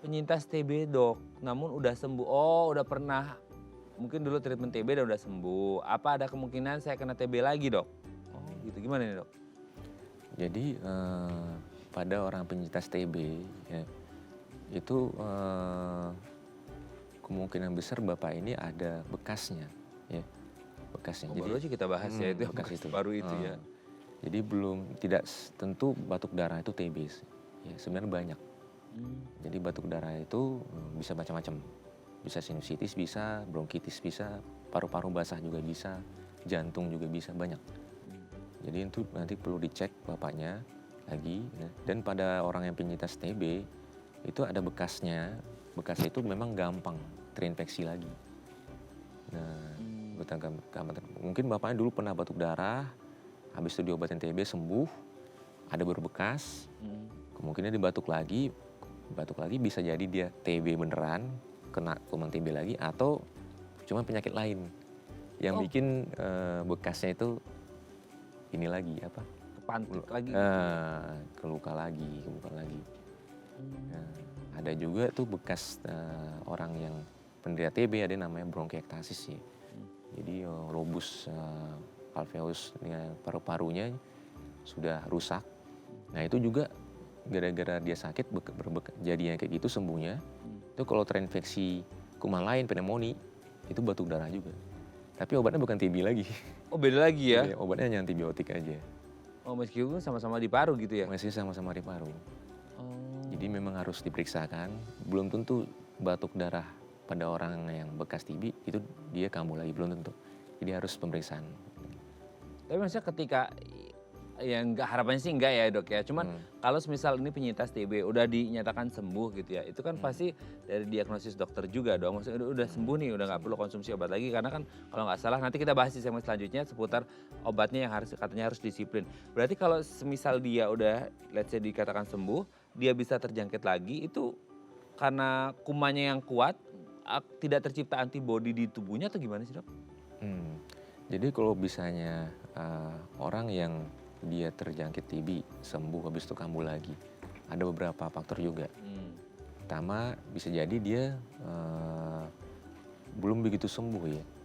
penyintas TB dok, namun udah sembuh. Oh udah pernah, mungkin dulu treatment TB dan udah sembuh. Apa ada kemungkinan saya kena TB lagi dok? Oh gitu, gimana nih dok? Jadi pada orang penyintas TB ya, itu kemungkinan besar Bapak ini ada bekasnya, ya, bekasnya. Baru aja kita bahas ya itu bekas itu. Baru itu ya. Jadi tidak tentu batuk darah itu TB, ya sebenarnya banyak. Jadi batuk darah itu bisa macam-macam, bisa sinusitis bisa, bronkitis bisa, paru-paru basah juga bisa, jantung juga bisa, banyak. Jadi itu nanti perlu dicek bapaknya lagi. Ya. Dan pada orang yang penyintas TB itu ada bekasnya, bekasnya itu memang gampang terinfeksi lagi. Nah, mungkin bapaknya dulu pernah batuk darah, habis itu diobatin TB sembuh, ada berbekas, kemungkinan dia batuk lagi bisa jadi dia TB beneran, kena kuman TB lagi, atau cuma penyakit lain yang bikin bekasnya itu ini lagi apa? Kepantik lagi. Keluka lagi. Nah, ada juga tuh bekas orang yang penderita TB, ada namanya bronkiektasis ya. Jadi lobus alveolus dengan paru-parunya sudah rusak. Nah itu juga gara-gara dia sakit jadinya kayak gitu sembuhnya. Itu kalau terinfeksi kuman lain, pneumonia, itu batuk darah juga. Tapi obatnya bukan TB lagi. Oh beda lagi ya? Obatnya hanya antibiotik aja. Oh meskipun sama-sama di paru gitu ya? Masih sama-sama di paru. Jadi memang harus diperiksakan. Belum tentu batuk darah pada orang yang bekas TB itu dia kambuh lagi, belum tentu. Jadi harus pemeriksaan. Tapi maksudnya ketika, ya enggak, harapannya sih enggak ya dok ya. Cuman kalau misal ini penyintas TB udah dinyatakan sembuh gitu ya. Itu kan pasti dari diagnosis dokter juga dong. Maksudnya udah sembuh nih, udah nggak perlu konsumsi obat lagi. Karena kan kalau nggak salah nanti kita bahas di segmen selanjutnya seputar obatnya yang katanya harus disiplin. Berarti kalau semisal dia udah let's say dikatakan sembuh, dia bisa terjangkit lagi itu karena kumannya yang kuat, tidak tercipta antibodi di tubuhnya atau gimana sih dok? Jadi kalau misalnya orang yang dia terjangkit TB sembuh habis itu kambuh lagi, ada beberapa faktor juga. Pertama bisa jadi dia belum begitu sembuh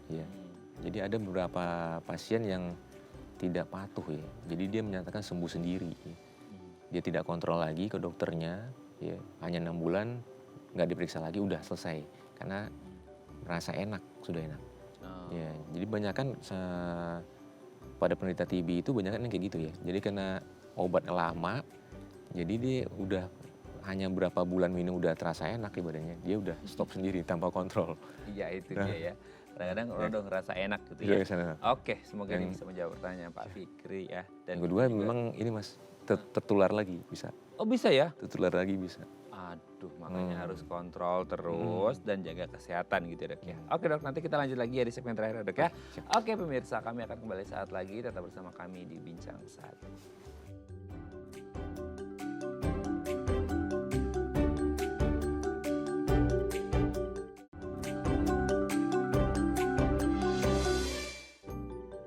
ya. Jadi ada beberapa pasien yang tidak patuh ya. Jadi dia menyatakan sembuh sendiri. Dia tidak kontrol lagi ke dokternya, ya. Hanya 6 bulan nggak diperiksa lagi udah selesai karena merasa enak, sudah enak. Ya, jadi banyak kan pada penderita TB itu banyak kan yang kayak gitu ya. Jadi karena obatnya lama, jadi dia udah hanya berapa bulan minum udah terasa enak di badannya, dia udah stop sendiri tanpa kontrol. Iya itu dia ya. Kadang-kadang orang udah ngerasa enak gitu Iya, ya. enak. Oke, semoga ini bisa menjawab pertanyaan Pak Fikri ya. Dan Yang kedua juga, memang ini Mas, tertular lagi bisa. oh bisa ya? Tertular lagi bisa. Aduh, makanya harus kontrol terus dan jaga kesehatan gitu ya dok ya. Oke dok, nanti kita lanjut lagi ya di segmen terakhir ya dok ya. Oke pemirsa, kami akan kembali saat lagi. Tetap bersama kami di Bincang Saat.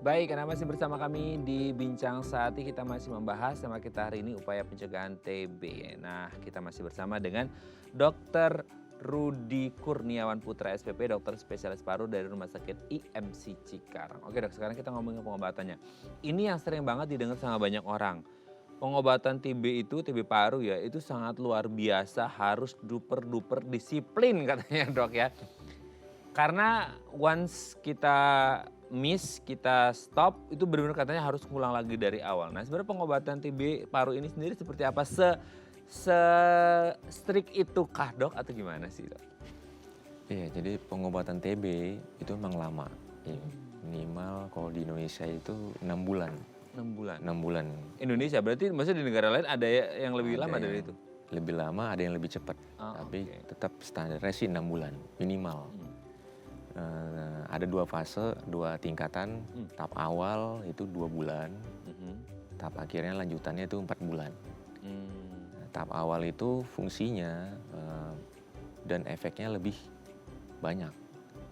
Baik, karena masih bersama kami di Bincang Saati, kita masih membahas tema kita hari ini upaya pencegahan TB. Nah, kita masih bersama dengan Dr. Rudi Kurniawan Putra SPP, dokter spesialis paru dari Rumah Sakit IMC Cikarang. Oke dok, sekarang kita ngomongin pengobatannya. Ini yang sering banget didengar sama banyak orang. Pengobatan TB itu, TB paru ya, itu sangat luar biasa, harus duper disiplin katanya dok ya. Karena once kita miss, kita stop, itu benar-benar katanya harus ngulang lagi dari awal. Nah sebenarnya pengobatan TB paru ini sendiri seperti apa? Strict itu kah dok atau gimana sih dok? Iya, jadi pengobatan TB itu memang lama. Ya, minimal kalau di Indonesia itu 6 bulan. 6 bulan? 6 bulan. Indonesia, berarti maksudnya di negara lain ada yang lebih Ada lama dari yang itu? Lebih lama, ada yang lebih cepat. Tapi tetap standarnya sih 6 bulan minimal. Ada 2 fase, 2 tingkatan. Tahap awal itu 2 bulan. Tahap akhirnya lanjutannya itu 4 bulan. Tahap awal itu fungsinya dan efeknya lebih banyak,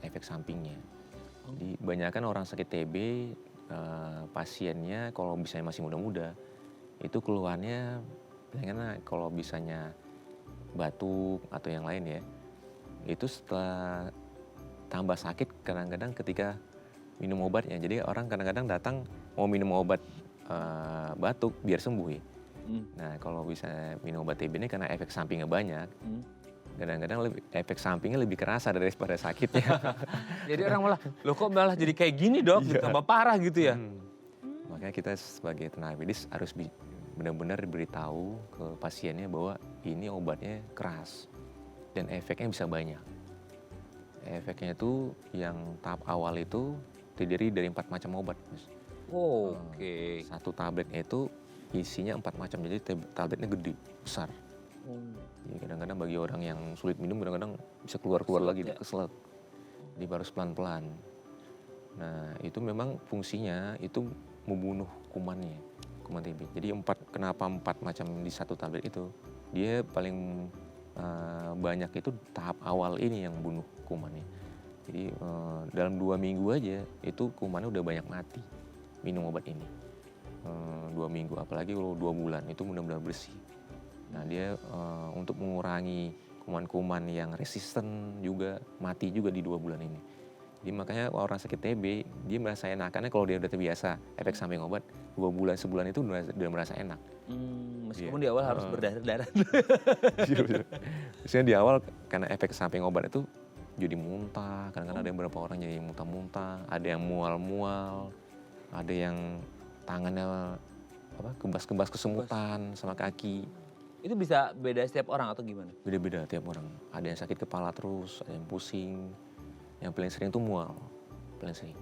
efek sampingnya. Jadi banyakkan orang sakit TB, pasiennya kalau misalnya masih muda-muda, itu keluhannya kalau misalnya batuk atau yang lain ya, itu setelah tambah sakit kadang-kadang ketika minum obatnya. Jadi orang kadang-kadang datang mau minum obat batuk biar sembuh ya. Nah kalau bisa minum obat TB ini karena efek sampingnya banyak, kadang-kadang efek sampingnya lebih kerasa daripada sakitnya. Jadi orang malah, loh kok malah jadi kayak gini dok, tambah parah gitu ya? Makanya kita sebagai tenaga medis harus benar-benar diberitahu ke pasiennya bahwa ini obatnya keras dan efeknya bisa banyak. Efeknya itu yang tahap awal itu terdiri dari 4 macam obat. Oke. Satu tabletnya itu isinya 4 macam, jadi tabletnya gede, besar. Jadi kadang-kadang bagi orang yang sulit minum kadang-kadang bisa keluar lagi, keselak. Jadi harus pelan-pelan. Nah itu memang fungsinya itu membunuh kuman TB. Jadi kenapa 4 macam di satu tablet itu? Dia paling banyak itu tahap awal ini yang bunuh kumannya. Jadi dalam 2 minggu aja itu kumannya udah banyak mati minum obat ini. 2 minggu, apalagi kalau 2 bulan itu benar-benar bersih. Nah dia untuk mengurangi kuman-kuman yang resisten juga mati juga di 2 bulan ini. Jadi makanya orang sakit TB dia merasa enak, karena kalau dia udah terbiasa efek samping obat 2 bulan sebulan itu udah merasa enak. Meskipun di awal harus berdarah-darah. Maksudnya di awal karena efek samping obat itu jadi muntah, kadang-kadang ada yang beberapa orang jadi muntah-muntah, ada yang mual-mual, ada yang tangannya kebas-kebas kesemutan sama kaki. Itu bisa beda setiap orang atau gimana? Beda-beda tiap orang. Ada yang sakit kepala terus, ada yang pusing. Yang paling sering tuh mual, paling sering.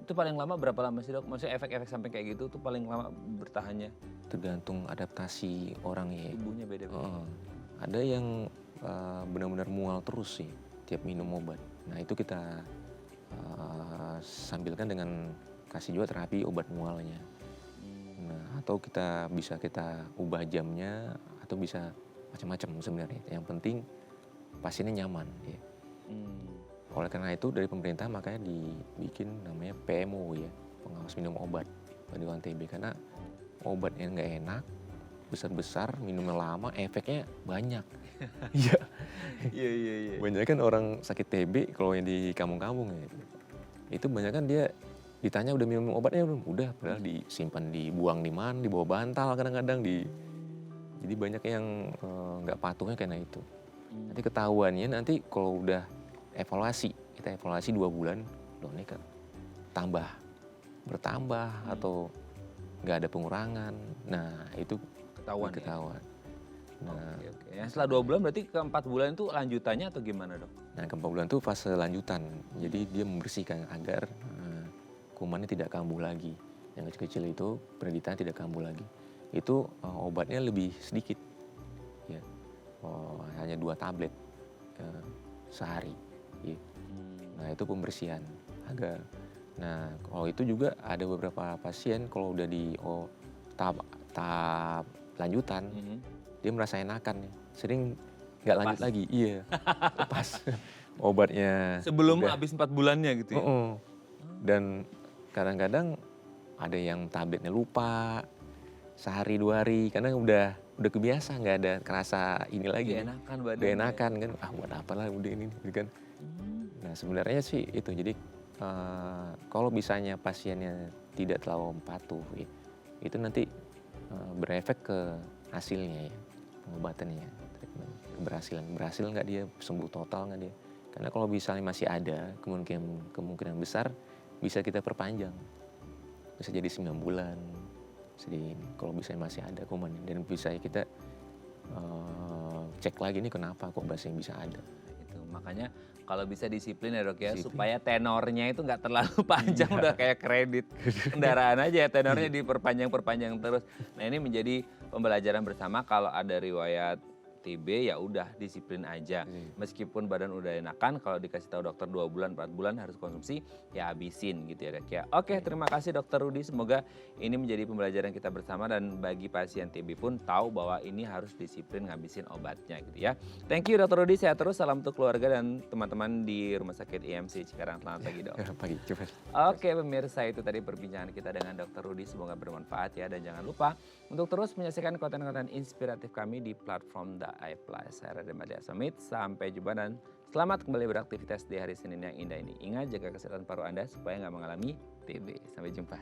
Itu paling lama berapa lama sih dok? Maksudnya efek-efek samping kayak gitu tuh paling lama bertahannya? Tergantung adaptasi orang ya. Tubuhnya beda-beda. Ada yang benar-benar mual terus sih tiap minum obat. Nah itu kita sambilkan dengan kasih juga terapi obat mualnya. Nah atau kita ubah jamnya atau bisa macam-macam sebenarnya. Yang penting pasiennya nyaman. Ya. Oleh karena itu dari pemerintah makanya dibikin namanya PMO ya, pengawas minum obat bagi orang TB, karena obatnya nggak enak, besar-besar, minumnya lama, efeknya banyak. Iya. Banyak kan orang sakit TB kalau yang di kampung-kampung ya, itu banyak kan dia ditanya udah minum obatnya belum? Udah, padahal disimpan, dibuang di mana, di bawah bantal kadang-kadang jadi banyak yang nggak patuhnya karena itu. Nanti ketahuannya kalau udah kita evaluasi 2 bulan, loh ini bertambah atau nggak ada pengurangan. Nah itu ketahuan. Nah, Oke. Yang setelah 2 bulan berarti ke 4 bulan itu lanjutannya atau gimana dok? nah ke 4 bulan itu fase lanjutan. Jadi dia membersihkan agar kumannya tidak kambuh lagi. Yang kecil-kecil itu penelitian tidak kambuh lagi. Itu obatnya lebih sedikit, ya. Hanya 2 tablet sehari. Ya. Nah itu pembersihan agar. Nah kalau itu juga ada beberapa pasien kalau udah di tahap lanjutan, dia merasa enakan nih. Sering nggak lanjut lagi, iya, lepas obatnya. Sebelum udah. habis 4 bulannya gitu ya? Dan kadang-kadang ada yang tabletnya lupa sehari 2 hari karena udah kebiasa, nggak ada kerasa ini lagi. Udah enakan badannya. Udah enakan kan, buat apa lah udah ini gitu kan. Nah sebenarnya sih itu, jadi kalau misalnya pasiennya tidak terlalu patuh ya, itu nanti berefek ke hasilnya ya, pengobatannya, treatment. Berhasil nggak dia, sembuh total nggak dia. Karena kalau misalnya masih ada, kemungkinan besar bisa kita perpanjang. Bisa jadi 9 bulan, kalau misalnya masih ada kuman. Dan bisa kita cek lagi nih kenapa kok masih bisa ada. Itu makanya kalau bisa disiplin ya dok ya, Disiplin. supaya tenornya itu nggak terlalu panjang, udah kayak kredit kendaraan aja ya, tenornya diperpanjang terus. Nah ini menjadi pembelajaran bersama, kalau ada riwayat TB ya udah disiplin aja. Meskipun badan udah enakan, kalau dikasih tahu dokter 2 bulan, 4 bulan harus konsumsi, ya habisin gitu ya dok ya. Oke, terima kasih dokter Rudi, semoga ini menjadi pembelajaran kita bersama dan bagi pasien TB pun tahu bahwa ini harus disiplin ngabisin obatnya gitu ya. Thank you dokter Rudi, sehat terus, salam untuk keluarga dan teman-teman di Rumah Sakit IMC Cikarang. Selamat pagi dok. Pagi, coba. Oke pemirsa, itu tadi perbincangan kita dengan dokter Rudi, semoga bermanfaat ya. Dan jangan lupa untuk terus menyaksikan konten-konten inspiratif kami di platform The iPlus. Saya Raden Madya Samit, sampai jumpa dan selamat kembali beraktivitas di hari Senin yang indah ini. Ingat, jaga kesehatan paru Anda supaya nggak mengalami TB. Sampai jumpa.